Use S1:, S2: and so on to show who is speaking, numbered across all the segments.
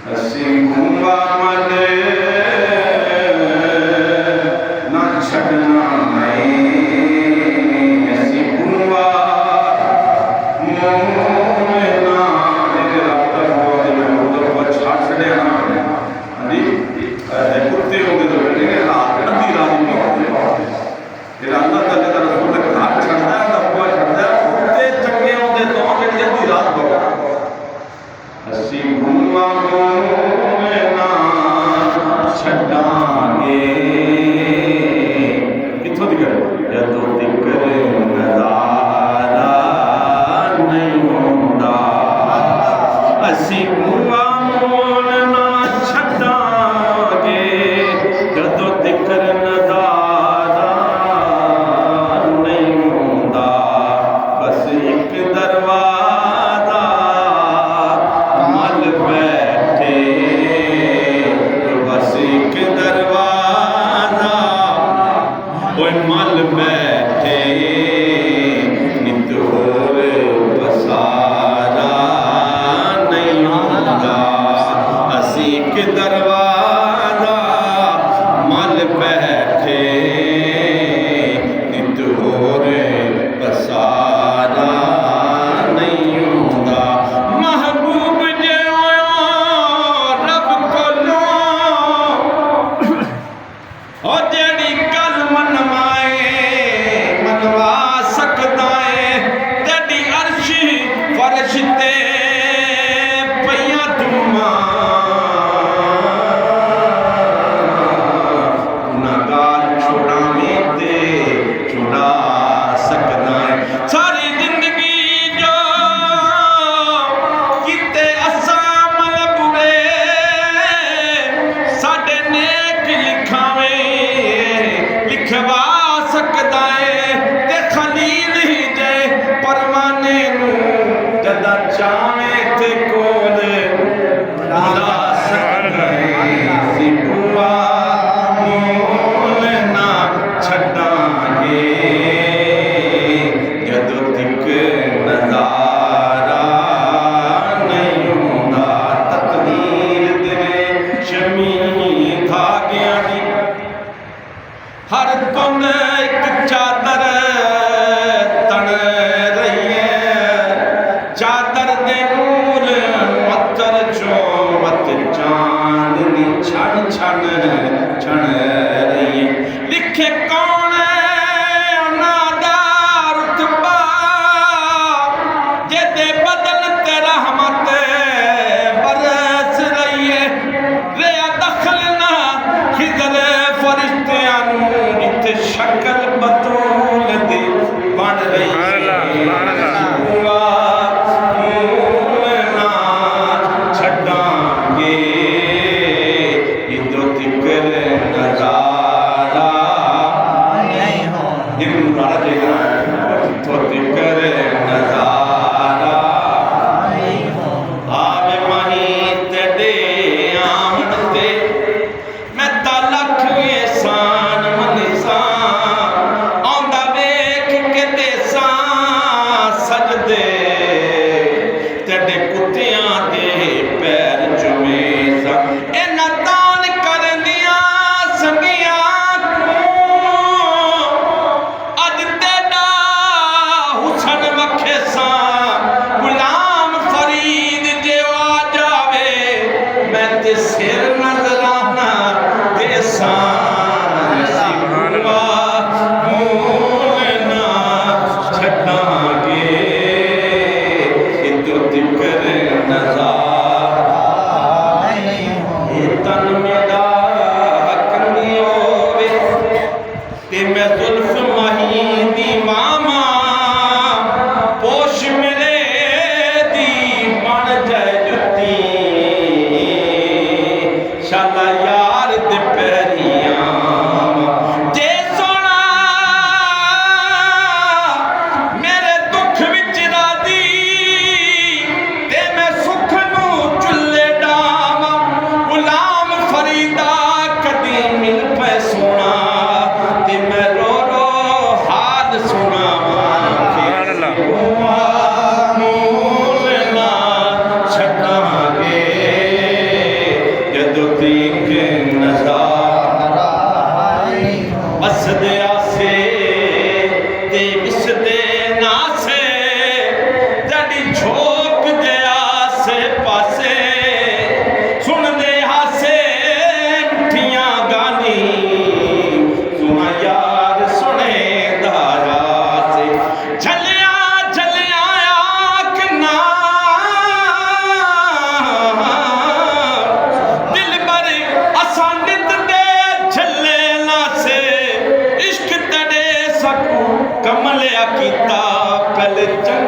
S1: असी घूमा मले ना छड़ना है असी घूमा मोना इधर आता हुआ जब उधर वो छाड़ छड़े ना अभी कुत्ते होंगे तो बैठे रात अभी रात में होते फिर अल्लाह ताला का रसूल का हाथ छड़ता है तब वो छड़ता है कुत्ते चंगे होंगे तो फिर जल्दी रात होगा असी घूमा मोना छड़ांगे किथों दिक्कत जदों दिक्कत नज़ारा नहीं होंदा असी घूमा मोना छड़ांगे जदों दिक्कत नज़ारा नहीं होंदा बस एक दरवाज़ा मल बैठे बस एक दरवाज़ा ओए मल बैठे नित होर बसारा नहीं होंदा असी एक दरवाज़ा मल बैठे नित होर बसारा नहीं होंदा महबूब जो रब कोलों और जेड़ी गल मनवा सकदा है तेरी अर्शी फर्श ते पईयां दुआं गुनाहगार छुड़ावें ते छुड़ा सकदा है सारी जिंदगी जो किते असां मल बुरे साडे नेक लिखावें लिखवा सकदा है ते खलील ही जे परवाने नूं जदा चाहें ते कोल ला सकदा है सिपुआ मोल ना छड़ांगे जदों तक नज़ारा नहीं होंदा तकदीर दे शमी धागियां दी हर तुम एक चादर तन रही है चादर दे नूर मत्तर चो मत चांदनी छन छन छन रही है लिखे कौन अनादार रुतबा जेदे बदल ते रहमत बरस रही है रेया दखल ना खिदर फरिश्तियां नूं जिथे शक्ल बतूल दी बन रही है ना छड़ांगे इधर तिकर नज़ारा नहीं हो ये मुरादा देना इधर तिकर नज़ारा नहीं हो आवे माही तेरे आमन ते मैं लख एहसान मनीसा आंदा वेख के देसा सजदे तेरे कुत्तियां दे पैर चुमे सा इन्हां दान करदियां संगियां अज तेरा हुसन वखे सा गुलाम फरीद जे आ जावे मैं ते सिर नजराना देसा सिवा मोना छड़ांगे इधर तिकर नज़ारा नहीं तन मेरा हक नहीं होवे ते मैं जुल्फ माही दी मामा पोश मेरे दी बन जाए जुत्ती शाला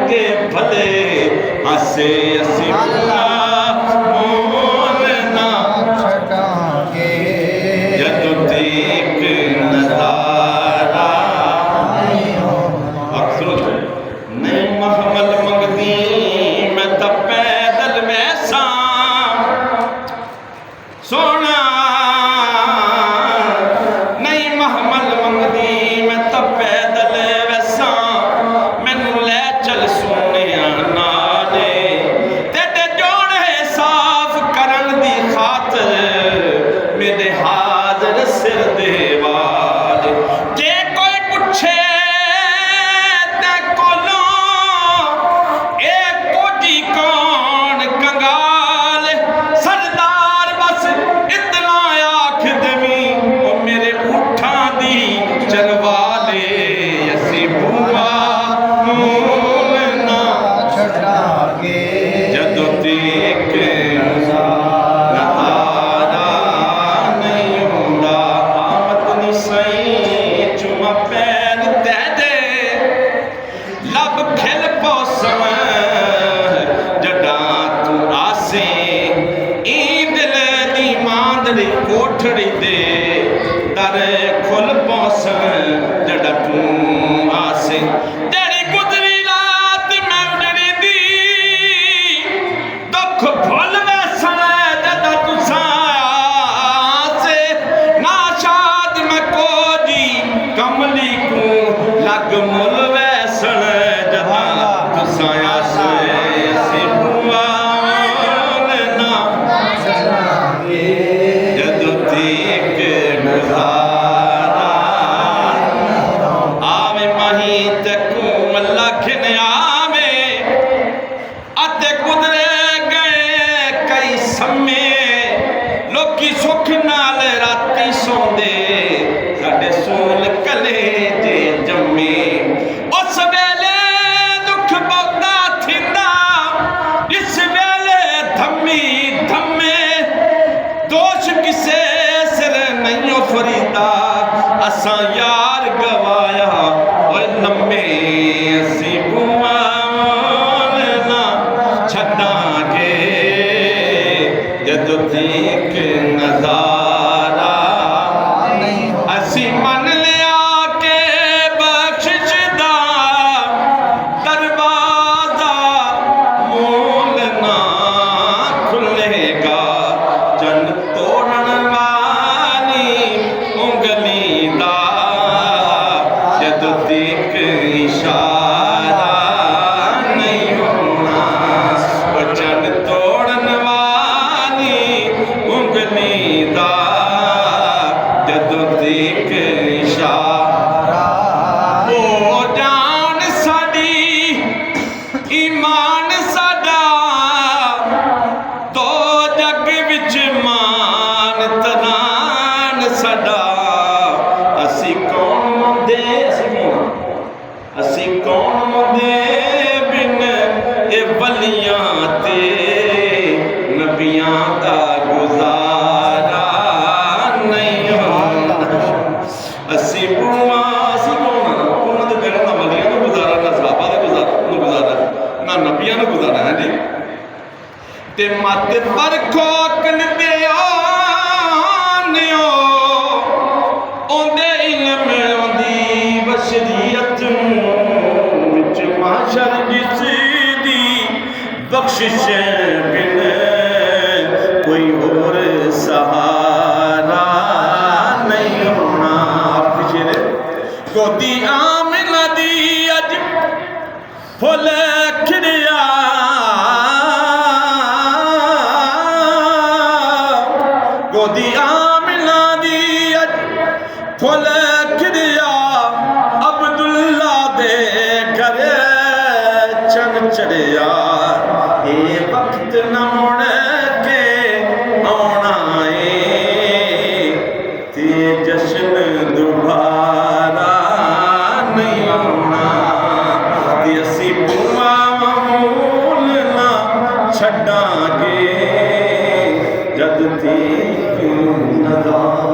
S1: चंगे भले हसे असी मोल ना छड़ांगे जदों देख नज़ारा नहीं महमल मंगदी मैं तो पैदल वैसा सोना नहीं महमल मंगदी मैं तो पैदल वैसा मैनू ले चल सोने नाले तेरे जोड़े साफ करन दी खातर मेरे हाजर सिर दे वाल जे कोई पूछे ते कोलों ए कोजी कौन कंगाल सरदार बस इतना आख देवी ओ मेरे उठां दी चरवाले असी बुआ मूल ना छड़ांगे जदों देख नज़ारा नहीं हुंदा आमद नी सही चुमा पैर दे दे लब खिल पौसम जडा तू आसे ई दिल दी मांदड़ी कोठड़ी दे दर खुल पौसम जडा तू आसे जड़ी गुजरी रात मैं उजड़ी दी दुख भुल वैसन जदा तुसां आसे ना शाद मैं कोजी कमली को लग मुल वैसन जदा तुसां आसे असी बुआ ना छड़ांगे जदों देख नज़ारा आवे मही तकू मल्ला खिन आवे अते गुजरे गए कई समय लोकी सुख नाल राती सौंदे साडे सूल कले जे जम्मे उस वेले दुख बहुता थिंदा इस वेले धम्मी धम्मे दोष किसे सिर नहीं फरीदा असां यार गवाया ओए लम्मे असी बुआ ना छड़ांगे जदों देख नज़ारा असी मन लिया के बख्शिश दा दरवाजा मोल ना खुलेगा चंद तोड़न वाली उंगली दा जदों देख इशारा नहीं होना ओ चंद तोड़न वाली उंगली दा जदों देख इशारा ओ जान साडी ईमान साडा दो जग विच मान तनान साडा असी कौन मुंदे असी कौन मुंदे बिन ए वलियां ते नबियां दा गुजारा नहीं होंदा असी बुआ असी कौन उन्हां दे कहण दा वलियां दा गुजारा ना सहाबा दा गुजारा ना नबियां दा गुजारा है जी ते मत पर खोकन बयानियो ओंदे इल्म ओंदी बशरियत विच महशर जिस दी बख्शिश बिन कोई और सहारा नहीं होना पिछले गोदी आमिना दी अज फुल खिड़िया गोदी आमिना दी अज फुल खिड़िया अब्दुल्ला दे घर चन चढ़िया ए वक्त न मुड़ के आना ते जश्न दोबारा नहीं आना ते असी बुआ मूल ना छड़ांगे जद तक नज़ारा